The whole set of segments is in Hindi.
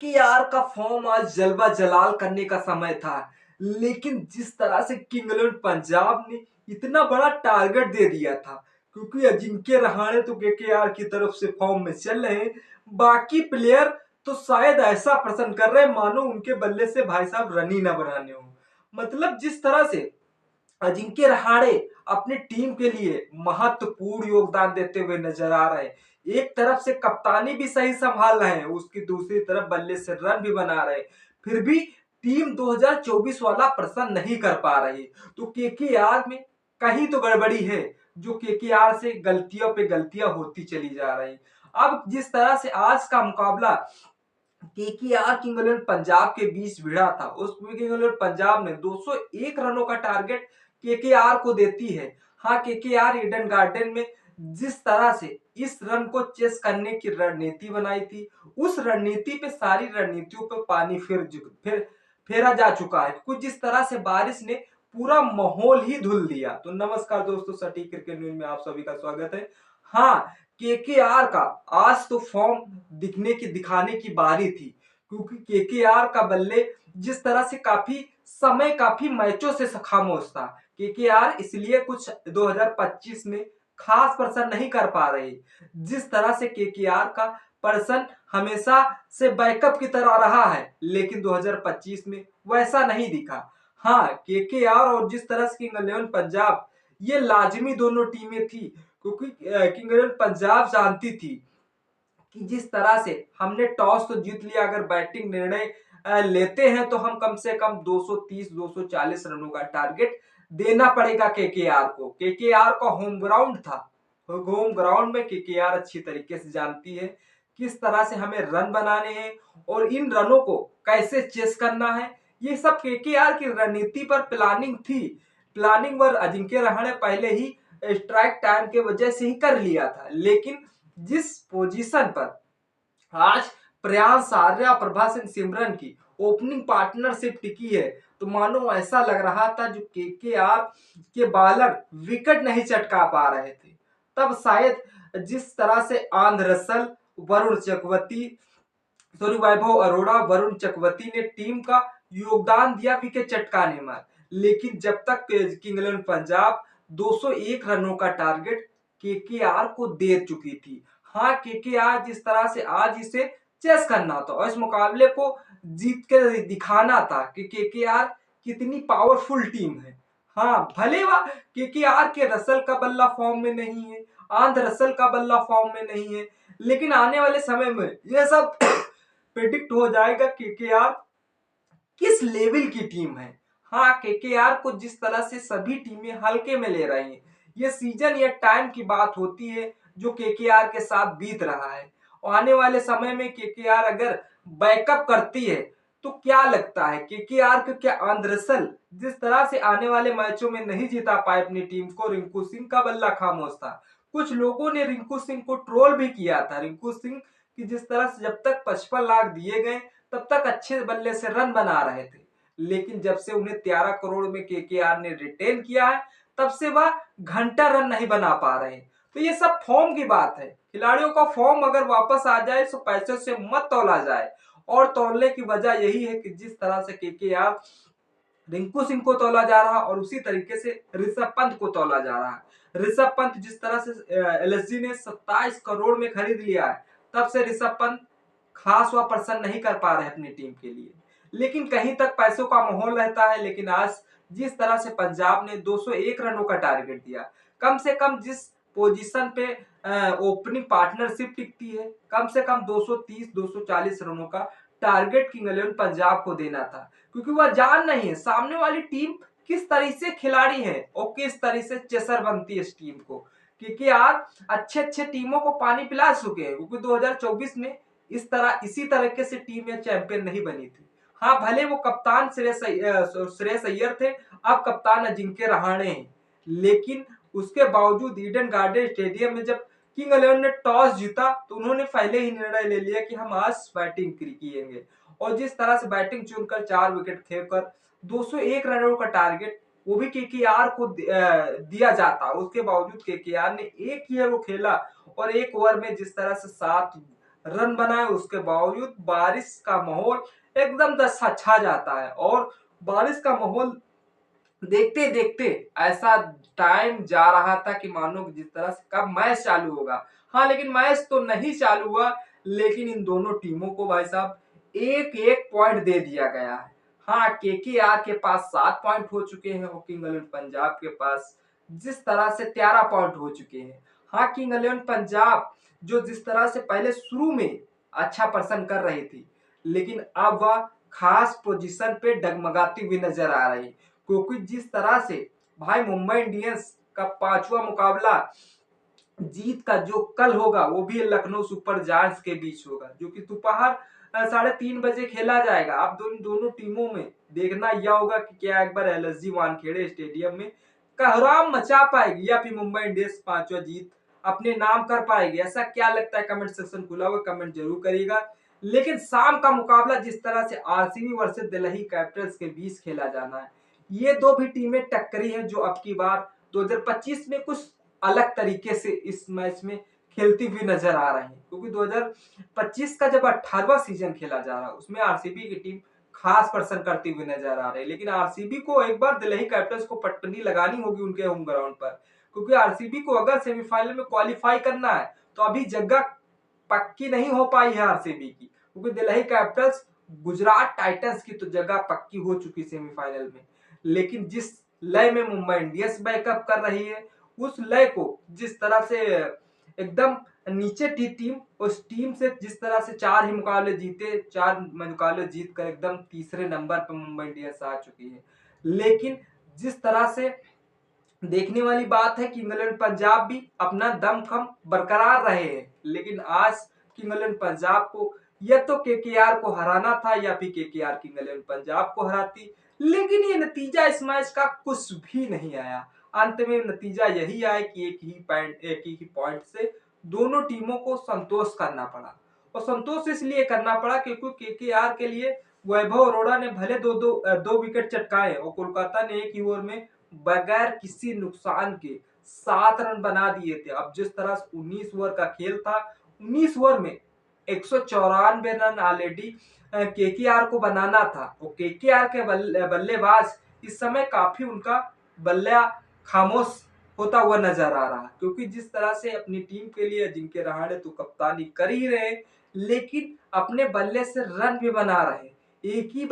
केकेआर का फॉर्म आज जलवा जलाल करने का समय था। लेकिन जिस तरह से किंग इलेवन पंजाब ने इतना बड़ा टारगेट दे दिया था, क्योंकि अजिंक्य रहाणे तो केकेआर की तरफ से फॉर्म में चल रहे हैं। बाकी प्लेयर तो शायद ऐसा प्रश्न कर रहे हैं मानो उनके बल्ले से भाई साहब रन ही ना बनाने हो। मतलब जिस तरह से अजिंक्य रहाणे अपनी टीम के लिए महत्वपूर्ण योगदान देते हुए नजर आ रहे हैं। एक तरफ से कप्तानी भी सही संभाल रहे हैं, उसकी दूसरी तरफ बल्ले से रन भी बना रहे हैं। फिर भी टीम 2024 वाला प्रश्न नहीं कर पा रही। तो केकेआर में कहीं तो गड़बड़ी है, जो केकेआर से गलतियों पे गलतियां होती चली जा रही। अब जिस तरह से आज का मुकाबला केकेआर किंग इलेवन पंजाब के बीच भिड़ा था, उस किंग इलेवन पंजाब ने 201 रनों का टारगेट केकेआर को देती है। हाँ, केकेआर ईडन गार्डन में जिस तरह से इस रन को चेस करने की रणनीति बनाई थी, उस रणनीति पे सारी रणनीतियों पे पानी फिर फेरा जा चुका है। कुछ जिस तरह से बारिश ने पूरा माहौल ही धुल दिया। तो नमस्कार दोस्तों, सटीक क्रिकेट न्यूज में आप सभी का स्वागत है। हाँ, केकेआर का आज तो फॉर्म दिखाने की बारी थी, क्योंकि केकेआर का बल्ले जिस तरह से काफी मैचों से खामोश था। केकेआर इसलिए कुछ 2025 में खास प्रदर्शन नहीं कर पा रही। जिस तरह से केकेआर का प्रदर्शन हमेशा से बैकअप की तरह रहा है, लेकिन 2025 में वैसा नहीं दिखा। हाँ, केकेआर और जिस तरह से किंग इलेवन पंजाब, ये लाजमी दोनों टीमें थी, क्योंकि किंग इलेवन पंजाब जानती थी कि जिस तरह से हमने टॉस तो जीत लिया, अगर बैटिंग निर्णय लेते हैं तो हम कम से कम 230-240 रनों का टारगेट देना पड़ेगा केकेआर को। केकेआर का होम ग्राउंड था, होम ग्राउंड में केकेआर अच्छी तरीके से जानती है किस तरह से हमें रन बनाने हैं और इन रनों को कैसे चेस करना है। ये सब केकेआर की रणनीति पर प्लानिंग थी। प्लानिंग पर अजिंक्य रहाणे पहले ही स्ट्राइक टाइम के वजह से ही कर लिया था, लेकिन जिस पोजीशन पर आज प्रियांश आर्या प्रभा सिंह सिमरन की ओपनिंग पार्टनरशिप टिकी है, तो मानो ऐसा लग रहा था जो केकेआर के बॉलर विकेट नहीं चटका पा रहे थे। तब शायद जिस तरह से आंध्र रसल, वरुण चक्रवर्ती, सॉरी वैभव अरोड़ा, वरुण चक्रवर्ती ने टीम का योगदान दिया विकेट चटकाने में। लेकिन जब तक किंग इलेवन पंजाब 201 रनों का टारगेट केकेआर को दे चुकी थी। हाँ, केकेआर जिस तरह से आज इसे चेस करना था और इस मुकाबले को जीत के दिखाना था कि केकेआर कितनी पावरफुल टीम है। हाँ, भले वह केकेआर के रसल का बल्ला फॉर्म में नहीं है, आंध्र रसल का बल्ला फॉर्म में नहीं है, लेकिन आने वाले समय में यह सब प्रेडिक्ट हो जाएगा केकेआर किस लेवल की टीम है। हाँ, केकेआर को जिस तरह से सभी टीमें हल्के में ले रही हैं, ये सीजन या टाइम की बात होती है जो केकेआर के साथ बीत रहा है। और आने वाले समय में केकेआर अगर बैकअप करती है तो क्या लगता है केकेआर को, क्या आंध्र रसल जिस तरह से आने वाले मैचों में नहीं जिता पाए अपनी टीम को, रिंकू सिंह का बल्ला खामोश था। कुछ लोगों ने रिंकू सिंह को ट्रोल भी किया था। रिंकू सिंह की जिस तरह से जब तक 55 लाख दिए गए तब तक अच्छे बल्ले से रन बना रहे थे, लेकिन जब से उन्हें 13 करोड़ में केकेआर ने रिटेन किया है, तब से वह घंटा रन नहीं बना पा रहे। तो ये सब फॉर्म की बात है। खिलाड़ियों का फॉर्म अगर वापस आ जाए तो पैसे से मत तौला जाए। और तौलने की वजह यही है कि जिस तरह से केकेआर रिंकू सिंह को तौला जा रहा और उसी तरीके से ऋषभ पंत को तौला जा रहा है। ऋषभ पंत जिस तरह से एलएसजी ने 27 करोड़ में खरीद लिया है, तब से ऋषभ पंत खास वह प्रसन्न नहीं कर पा रहे अपनी टीम के लिए। लेकिन कहीं तक पैसों का माहौल रहता है। लेकिन आज जिस तरह से पंजाब ने 201 रनों का टारगेट दिया, कम से कम जिस पोजीशन पे ओपनिंग पार्टनरशिप टिकती है, कम से कम 230-240 रनों का टारगेट किंग इलेवन पंजाब को देना था, क्योंकि वह जान नहीं है सामने वाली टीम किस तरह से खिलाड़ी है और किस तरह से चेसर बनती है इस टीम को। क्योंकि आज अच्छे अच्छे टीमों को पानी पिला चुके हैं, क्योंकि 2024 में इसी तरीके से टीम या चैंपियन नहीं बनी थी। हाँ, भले वो कप्तान श्रेयस अय्यर थे, अब कप्तान अजिंक्य रहाणे हैं, लेकिन उसके बावजूद ईडन गार्डन स्टेडियम में जब किंग इलेवन ने टॉस जीता तो उन्होंने पहले ही निर्णय ले लिया कि हम आज बैटिंग किएंगे। और जिस तरह से बैटिंग चुनकर 4 विकेट खेलकर 201 रनों का टारगेट वो भी केकेआर को दिया जाता, उसके बावजूद केकेआर ने एक ही ओवर खेला और एक ओवर में जिस तरह से 7 रन बनाए, उसके बावजूद बारिश का माहौल एकदम दशा छा जाता है। और बारिश का माहौल देखते देखते ऐसा टाइम जा रहा था कि मानो जिस तरह से कब मैच चालू होगा। हाँ, लेकिन मैच तो नहीं चालू हुआ, लेकिन इन दोनों टीमों को भाई साहब एक एक पॉइंट दे दिया गया है। हाँ, केकेआर के पास 7 पॉइंट हो चुके हैं और किंग इलेवन पंजाब के पास जिस तरह से 13 पॉइंट हो चुके हैं। हाँ, किंग इलेवन पंजाब जो जिस तरह से पहले शुरू में अच्छा प्रदर्शन कर रही थी, लेकिन अब वह खास पोजीशन पे डगमगाती हुई नजर आ रही, क्योंकि जिस तरह से भाई मुंबई इंडियंस का 5वां मुकाबला जीत का जो कल होगा वो भी लखनऊ सुपर जायंट्स के बीच होगा, जो कि दोपहर 3:30 बजे खेला जाएगा। अब दोनों टीमों में देखना यह होगा कि क्या एक बार एलएसजी वानखेड़े स्टेडियम में कहराम मचा पाएगी या फिर मुंबई इंडियंस 5वां जीत अपने नाम कर पाएगी। ऐसा क्या लगता है, कमेंट सेक्शन खुला हुआ, कमेंट जरूर करिएगा। लेकिन शाम का मुकाबला जिस तरह से आरसीबी वर्सेस दिल्ली कैपिटल्स के बीच खेला जाना है, ये दो भी टीमें टक्करी हैं जो अब की बार 2025 में कुछ अलग तरीके से इस मैच में खेलती हुई नजर आ रही है, क्योंकि 2025 का जब 18वां सीजन खेला जा रहा है उसमें आरसीबी की टीम खास प्रदर्शन करती हुई नजर आ रही है। लेकिन आरसीबी को एक बार दिल्ली कैपिटल्स को पटनी लगानी होगी उनके होम ग्राउंड पर, क्योंकि आरसीबी को अगर सेमीफाइनल में क्वालिफाई करना है तो अभी जगह पक्की नहीं हो पाई है आरसीबी की, क्योंकि दिल्ली कैपिटल्स गुजरात टाइटंस की तो जगह पक्की हो चुकी सेमीफाइनल में। लेकिन जिस लय में मुंबई इंडियंस बैकअप कर रही है, उस लय को जिस तरह से एकदम नीचे थी टीम, उस टीम से जिस तरह से 4 ही मुकाबले जीते, 4 मुकाबले जीत कर एकदम तीसरे नंबर पर मुंबई इंडियंस आ चुकी है। लेकिन जिस तरह से देखने वाली बात है कि इंग्लैंड पंजाब भी अपना दमखम बरकरार रहे हैं, लेकिन आज इंग्लैंड पंजाब को या तो केकेआर को हराना था या फिर केकेआर इंग्लैंड पंजाब को हराती, लेकिन ये नतीजा इस मैच का कुछ भी नहीं आया। अंत में नतीजा यही आया कि एक ही पॉइंट से दोनों टीमों को संतोष करना पड़ा। और संतोष इसलिए करना पड़ा क्योंकि केकेआर के लिए वैभव अरोड़ा ने भले दो विकेट चटकाए और कोलकाता ने एक ही ओवर में बगैर किसी नुकसान के 7 रन बना दिए थे। अब जिस तरह से 19 ओवर का खेल था, 19 ओवर में 194 रन ऑलरेडी केकेआर को बनाना था। और केकेआर के बल्लेबाज इस समय काफी उनका बल्ला खामोश होता हुआ नजर आ रहा, क्योंकि जिस तरह से अपनी टीम के लिए अजिंक्य रहाणे तो कप्तानी कर ही रहे, लेकिन अपने बल्ले से रन भी बना रहे। एक ही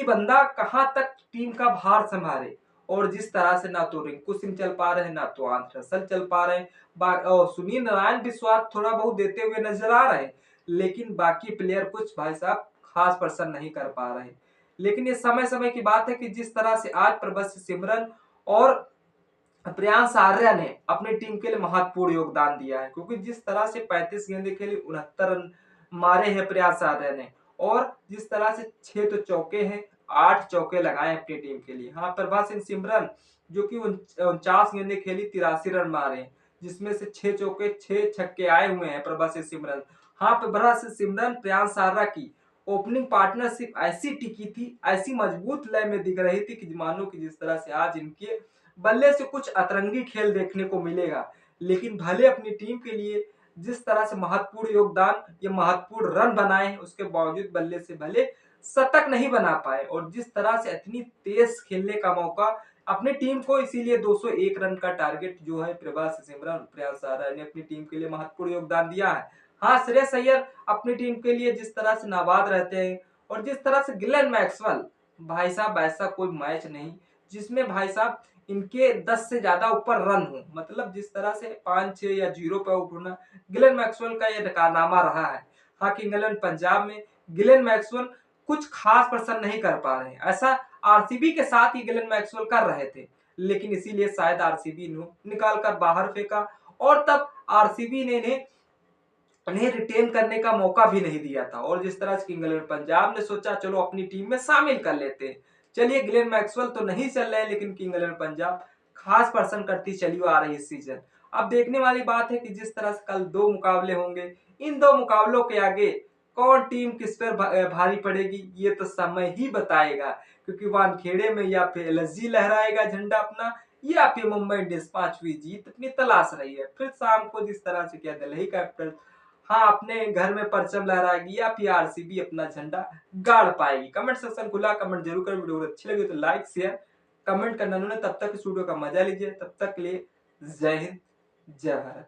बंदा कहां तक टीम का भार संभाले। और जिस तरह से ना तो रिंकू सिंह चल पा रहे हैं, ना तो आंद्रे रसल चल पा रहे हैं, और सुनील नारायण भी स्वाद थोड़ा बहुत देते हुए नजर आ रहे हैं, लेकिन बाकी प्लेयर कुछ भाई साहब खास प्रदर्शन नहीं कर पा रहे। लेकिन ये समय समय की बात है कि जिस तरह से आज प्रभस्य सिमरन और प्रियांश आर्या ने अपनी टीम के लिए महत्वपूर्ण योगदान दिया है, क्योंकि जिस तरह से 35 गेंदें खेली, 69 रन मारे हैं प्रियांश आर्या ने, और जिस तरह से 6 तो चौके हैं, 8 चौके लगाए अपनी टीम के लिए। हाँ, प्रभा सिंह सिमरन जो कि 49 गेंदें खेली, 83 रन मारे, जिसमें से 6 चौके 6 छक्के आए हुए हैं प्रभा सिंह सिमरन। हाँ, प्रभा सिंह सिमरन प्रियांश आर्या की ओपनिंग पार्टनरशिप ऐसी टिकी थी, ऐसी मजबूत लय में दिख रही थी कि मानो कि जिस तरह से आज इनके बल्ले से कुछ अतरंगी खेल देखने को मिलेगा। लेकिन भले अपनी टीम के लिए जिस तरह से महत्वपूर्ण योगदान या महत्वपूर्ण रन बनाए, उसके बावजूद बल्ले से भले शतक नहीं बना पाए, और जिस तरह से इतनी तेज खेलने का मौका अपनी टीम को, इसीलिए 201 रन का टारगेट जो है प्रभास सिमरन प्रियांश आर्या ने अपनी टीम के लिए महत्वपूर्ण योगदान दिया है। हाँ, श्रेयस अय्यर अपनी टीम के लिए जिस तरह से नाबाद रहते हैं, और जिस तरह से ग्लेन मैक्सवेल, भाई साहब ऐसा कोई मैच नहीं जिसमें भाई साहब इनके 10 से ज्यादा ऊपर रन हो, मतलब जिस तरह से 5-6 या 0 पे आउट होना गिलेन मैक्सवेल का यह कारनामा रहा है। हाँ, कि इंग्लैंड पंजाब में गिलेन मैक्सवेल कुछ खास प्रदर्शन नहीं कर पा रहे हैं, ऐसा आरसीबी के साथ ही गिलेन मैक्सवेल कर रहे थे, लेकिन इसीलिए शायद आरसीबी ने निकाल कर बाहर फेंका, और तब आरसीबी ने इन्हें रिटेन करने का मौका भी नहीं दिया था। और जिस तरह से इंग्लैंड पंजाब ने सोचा चलो अपनी टीम में शामिल कर लेते हैं, चलिए ग्लेन मैक्सवेल तो नहीं चल रहे, लेकिन इंग्लैंड पंजाब खास प्रदर्शन करती चली आ रही इस सीजन। अब देखने वाली बात है कि जिस तरह से कल 2 मुकाबले होंगे, इन 2 मुकाबलों के आगे कौन टीम किस पर भारी पड़ेगी ये तो समय ही बताएगा, क्योंकि वानखेड़े में या फिर एलएसजी लहराएगा झंडा अपना, या फिर मुंबई इंडियंस 5वीं जीत अपनी तलाश रही है। फिर शाम को जिस तरह से क्या दिल्ली कैपिटल हाँ अपने घर में परचम लहराएगी या फिर आरसीबी अपना झंडा गाड़ पाएगी। कमेंट सेक्शन खुला, कमेंट जरूर कर। वीडियो अच्छी लगी तो लाइक शेयर कमेंट करना। तब तक इस वीडियो का मजा लीजिए, तब तक के लिए जय हिंद जय भारत।